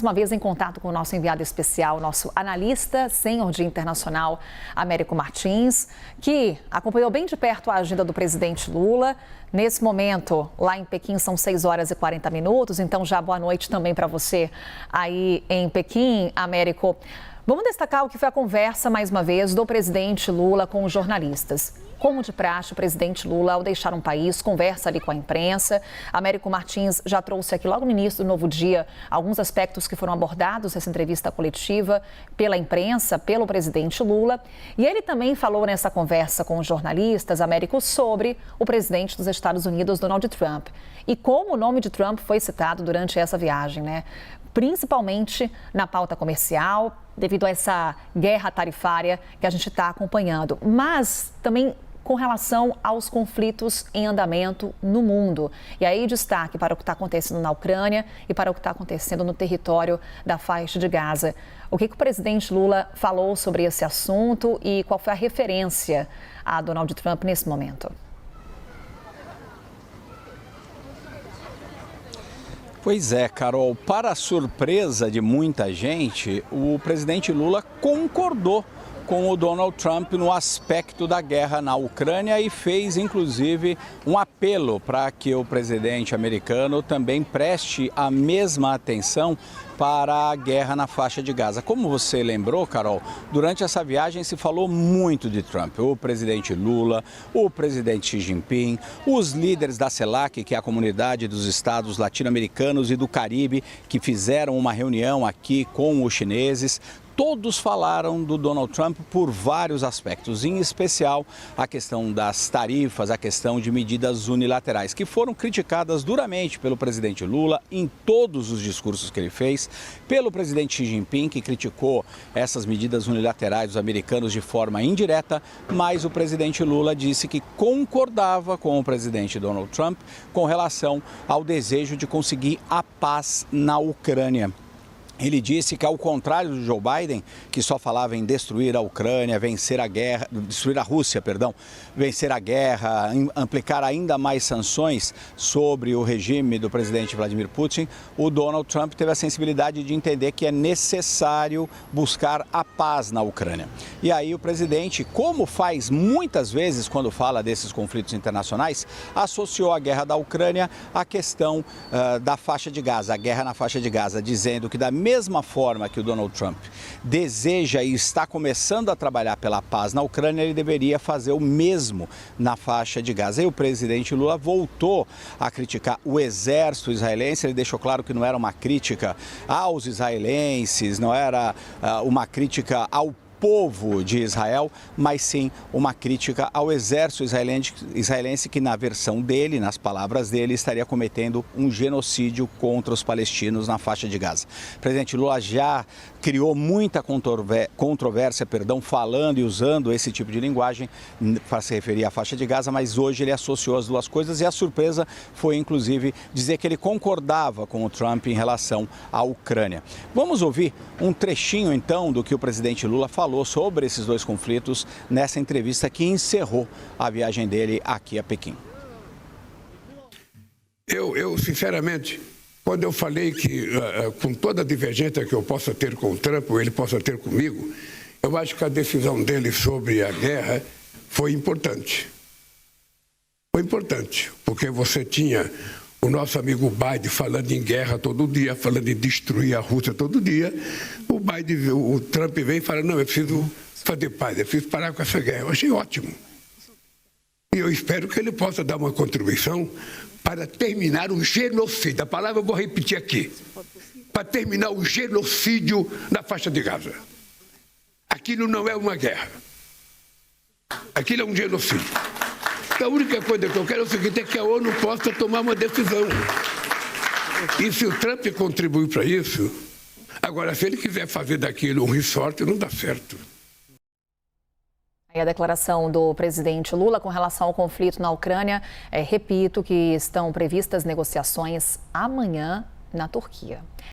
Uma vez em contato com o nosso enviado especial, nosso analista sênior de internacional, Américo Martins, que acompanhou bem de perto a agenda do presidente Lula. Nesse momento, lá em Pequim, são 6 horas e 40 minutos, então já boa noite também para você aí em Pequim, Américo. Vamos destacar o que foi a conversa, mais uma vez, do presidente Lula com os jornalistas. Como de praxe, o presidente Lula, ao deixar um país, conversa ali com a imprensa. Américo Martins já trouxe aqui logo no início do Novo Dia alguns aspectos que foram abordados nessa entrevista coletiva pela imprensa, pelo presidente Lula. E ele também falou nessa conversa com os jornalistas, Américo, sobre o presidente dos Estados Unidos, Donald Trump. E como o nome de Trump foi citado durante essa viagem, né? Principalmente na pauta comercial, devido a essa guerra tarifária que a gente está acompanhando. Mas também com relação aos conflitos em andamento no mundo. E aí destaque para o que está acontecendo na Ucrânia e para o que está acontecendo no território da faixa de Gaza. O que o presidente Lula falou sobre esse assunto e qual foi a referência a Donald Trump nesse momento? Pois é, Carol, para a surpresa de muita gente, o presidente Lula concordou com o Donald Trump no aspecto da guerra na Ucrânia e fez, inclusive, um apelo para que o presidente americano também preste a mesma atenção para a guerra na faixa de Gaza. Como você lembrou, Carol, durante essa viagem se falou muito de Trump. O presidente Lula, o presidente Xi Jinping, os líderes da CELAC, que é a comunidade dos estados latino-americanos e do Caribe, que fizeram uma reunião aqui com os chineses. Todos falaram do Donald Trump por vários aspectos, em especial a questão das tarifas, a questão de medidas unilaterais, que foram criticadas duramente pelo presidente Lula em todos os discursos que ele fez, pelo presidente Xi Jinping, que criticou essas medidas unilaterais dos americanos de forma indireta, mas o presidente Lula disse que concordava com o presidente Donald Trump com relação ao desejo de conseguir a paz na Ucrânia. Ele disse que, ao contrário do Joe Biden, que só falava em destruir a Ucrânia, vencer a guerra, destruir a Rússia, perdão, vencer a guerra, aplicar ainda mais sanções sobre o regime do presidente Vladimir Putin, o Donald Trump teve a sensibilidade de entender que é necessário buscar a paz na Ucrânia. E aí o presidente, como faz muitas vezes quando fala desses conflitos internacionais, associou a guerra da Ucrânia à questão da faixa de Gaza, a guerra na faixa de Gaza, dizendo que da mesma forma que o Donald Trump deseja e está começando a trabalhar pela paz na Ucrânia, ele deveria fazer o mesmo na faixa de Gaza. E o presidente Lula voltou a criticar o exército israelense. Ele deixou claro que não era uma crítica aos israelenses, não era uma crítica ao povo de Israel, mas sim uma crítica ao exército israelense que, na versão dele, nas palavras dele, estaria cometendo um genocídio contra os palestinos na faixa de Gaza. O presidente Lula já criou muita controvérsia, falando e usando esse tipo de linguagem para se referir à faixa de Gaza, mas hoje ele associou as duas coisas e a surpresa foi, inclusive, dizer que ele concordava com o Trump em relação à Ucrânia. Vamos ouvir um trechinho, então, do que o presidente Lula falou sobre esses dois conflitos nessa entrevista que encerrou a viagem dele aqui a Pequim. Eu sinceramente, quando eu falei que com toda a divergência que eu possa ter com o Trump, ou ele possa ter comigo, eu acho que a decisão dele sobre a guerra foi importante. Foi importante, porque você tinha o nosso amigo Biden falando em guerra todo dia, falando em destruir a Rússia todo dia. O Trump vem e fala, não, eu preciso fazer paz, eu preciso parar com essa guerra. Eu achei ótimo. E eu espero que ele possa dar uma contribuição para terminar o genocídio. A palavra eu vou repetir aqui. Para terminar o genocídio na faixa de Gaza. Aquilo não é uma guerra. Aquilo é um genocídio. A única coisa que eu quero é o seguinte, é que a ONU possa tomar uma decisão. E se o Trump contribuir para isso, agora, se ele quiser fazer daquilo um resort, não dá certo. A declaração do presidente Lula com relação ao conflito na Ucrânia, repito que estão previstas negociações amanhã na Turquia.